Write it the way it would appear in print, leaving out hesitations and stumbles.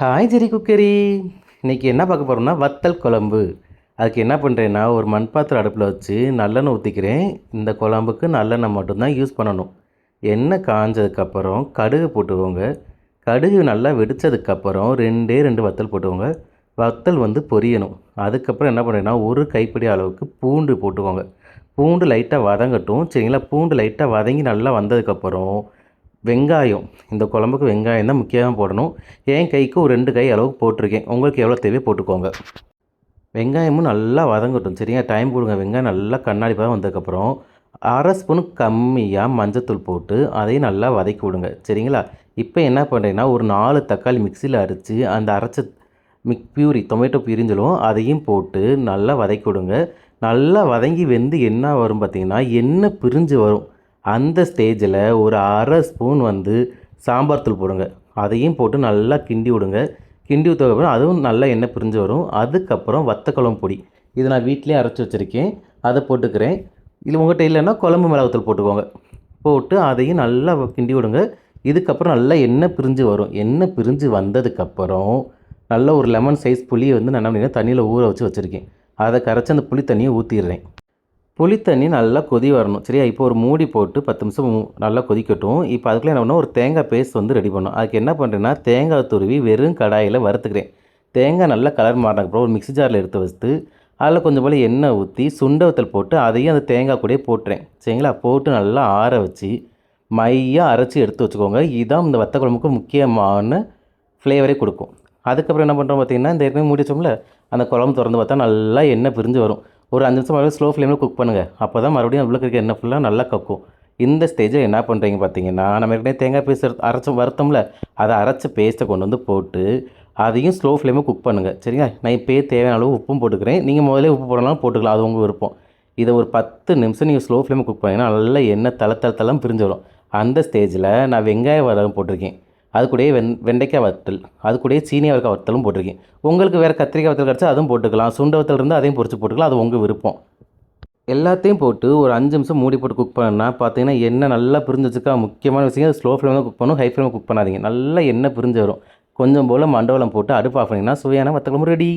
Hi ஜெரி cookery. இன்றைக்கி என்ன பார்க்க போகிறோம்னா வத்தல் குழம்பு. அதுக்கு என்ன பண்ணுறேன்னா ஒரு மண் பாத்திரம் அடுப்பில் வச்சு நல்லெண்ணெய் ஊற்றிக்கிறேன். இந்த குழம்புக்கு நல்லெண்ணெய் மட்டும்தான் யூஸ் பண்ணணும். எண்ணெய் காஞ்சதுக்கப்புறம் கடுகு போட்டுக்கோங்க. கடுகு நல்லா வெடித்ததுக்கப்புறம் ரெண்டே ரெண்டு வத்தல் போட்டுக்கோங்க. வத்தல் வந்து பொரியணும். அதுக்கப்புறம் என்ன பண்ணுறேன்னா ஒரு கைப்பிடி அளவுக்கு பூண்டு போட்டுக்கோங்க. பூண்டு லைட்டாக வதங்கட்டும் சரிங்களா. பூண்டு லைட்டாக வதங்கி நல்லா வந்ததுக்கப்புறம் வெங்காயம், இந்த குழம்புக்கு வெங்காயம் தான் முக்கியமாக போடணும். என் கைக்கு ஒரு 2 கை அளவுக்கு போட்டிருக்கேன். உங்களுக்கு எவ்வளோ தேவையோ போட்டுக்கோங்க. வெங்காயமும் நல்லா வதங்கட்டும் சரியா. டைம் கொடுங்க. வெங்காயம் நல்லா கண்ணாடி பதம் வந்ததுக்கப்புறம் 1/2 ஸ்பூனு கம்மியாக மஞ்சத்தூள் போட்டு அதையும் நல்லா வதக்கி விடுங்க சரிங்களா. இப்போ என்ன பண்ணுறேன்னா ஒரு 4 தக்காளி மிக்சியில் அரைச்சி அந்த அரைச்ச பியூரி டொமேட்டோ பியூரின்னு சொல்லுவோம், அதையும் போட்டு நல்லா வதக்கி விடுங்க. நல்லா வதங்கி வெந்து என்ன வரும் பார்த்திங்கன்னா எண்ணெய் பிரிஞ்சு வரும். அந்த ஸ்டேஜில் ஒரு 1/2 ஸ்பூன் வந்து சாம்பார் தூள் போடுங்க. அதையும் போட்டு நல்லா கிண்டி விடுங்க. கிண்டி விட்டதுக்கப்புறம் அதுவும் நல்லா எண்ணெய் பிரிஞ்சு வரும். அதுக்கப்புறம் வத்தக்குழம்பு பொடி, இது நான் வீட்டிலே அரைச்சி வச்சுருக்கேன், அதை போட்டுக்கிறேன். இல்லை உங்கள்கிட்ட இல்லைன்னா குழம்பு மிளகாத்தூள் போட்டுக்கோங்க. போட்டு அதையும் நல்லா கிண்டி விடுங்க. இதுக்கப்புறம் நல்லா எண்ணெய் பிரிஞ்சு வரும். எண்ணெய் பிரிஞ்சு வந்ததுக்கப்புறம் நல்ல ஒரு லெமன் சைஸ் புளியை வந்து நான் என்ன பண்ணிக்கிறேன் தண்ணியில் ஊற வச்சு வச்சுருக்கேன். அதை கரைச்சி அந்த புளி தண்ணியை ஊற்றிடுறேன். புளி தண்ணி நல்லா கொதி வரணும் சரியா. இப்போ ஒரு மூடி போட்டு 10 நிமிஷம் நல்லா கொதிக்கட்டும். இப்போ அதுக்குள்ளே என்ன பண்ணணும், ஒரு தேங்காய் பேஸ்ட் வந்து ரெடி பண்ணணும். அதுக்கு என்ன பண்ணுறேன்னா தேங்காய் துருவி வெறும் கடாயில் வறுத்துக்கிறேன். தேங்காய் நல்லா கலர் மாறினதுக்கப்புறம் ஒரு மிக்ஸி ஜாரில் எடுத்து வச்சுட்டு அதில் கொஞ்சம் போல் எண்ணெய் ஊற்றி சுண்டவத்தல் போட்டு அதையும் அந்த தேங்காய் கூடயே போட்டுறேன் சரிங்களா. போட்டு நல்லா ஆற வச்சு மையாக அரைச்சி எடுத்து வச்சுக்கோங்க. இதுதான் இந்த வத்த குழம்புக்கு முக்கியமான ஃப்ளேவரே கொடுக்கும். அதுக்கப்புறம் என்ன பண்ணுறோம் பார்த்திங்கன்னா இந்த ஏற்கனவே மூடி வச்சோம்ல, அந்த குழம்பு திறந்து பார்த்தா நல்லா எண்ணெய் பிரிஞ்சு வரும். ஒரு 5 நிமிஷம் மறுபடியும் ஸ்லோ ஃப்ளேமில் குக் பண்ணுங்கள். அப்போ தான் மறுபடியும் உள்ளே இருக்க எண்ணெய் ஃபுல்லாக நல்லா கக்கும். இந்த ஸ்டேஜில் என்ன பண்ணுறீங்க பார்த்தீங்கன்னா நம்ம ஏற்கனவே தேங்காய் பேஸ்ட் அரைச்சி வறுத்தோம்ல, அதை அரைச்ச பேஸ்ட்டை கொண்டு வந்து போட்டு அதையும் ஸ்லோ ஃப்ளேமில் குக் பண்ணுங்கள் சரிங்களா. நான் இப்போயே தேவையான அளவு உப்பும் போட்டுக்கிறேன். நீங்கள் முதலே உப்பு போடலாம் போட்டுக்கலாம், அது உங்கள் விருப்பம். இதை ஒரு 10 நிமிஷம் நீங்கள் ஸ்லோ ஃப்ளேமில் குக் பண்ணிங்கன்னா நல்லா எண்ணெய் தளத்தளத்தெல்லாம் பிரிஞ்சு வரும். அந்த ஸ்டேஜில் நான் வெங்காய வதகம் போட்டிருக்கேன். அது கூடயே வெண்டைக்காய் வத்தல், அது கூடயே சீனி அவரைக்காய் வத்தலும் போட்டிருக்கேன். உங்களுக்கு வேறு கத்திரிக்காய் வத்தல் கிடச்சா அதுவும் போட்டுக்கலாம். சுண்ட வத்தல் இருந்தால் அதையும் பொரிச்சு போட்டுக்கலாம், அது உங்கள் விருப்பம். எல்லாத்தையும் போட்டு ஒரு 5 நிமிஷம் மூடி போட்டு குக் பண்ணால் பார்த்தீங்கன்னா எண்ணெய் நல்லா பிரிஞ்சு வச்சுக்கா. முக்கியமான விஷயம் ஸ்லோ ஃப்ளேமில் தான் குக் பண்ணணும், ஹை ஃப்ளேமில் குக் பண்ணாதீங்க. நல்லா எண்ணெய் பிரிஞ்சு வரும். கொஞ்சம் போல் மண்டவளம் போட்டு அடுப்பு ஆஃப் பண்ணிங்கன்னா சுவையான வத்தக்குழம்பு ரெடி.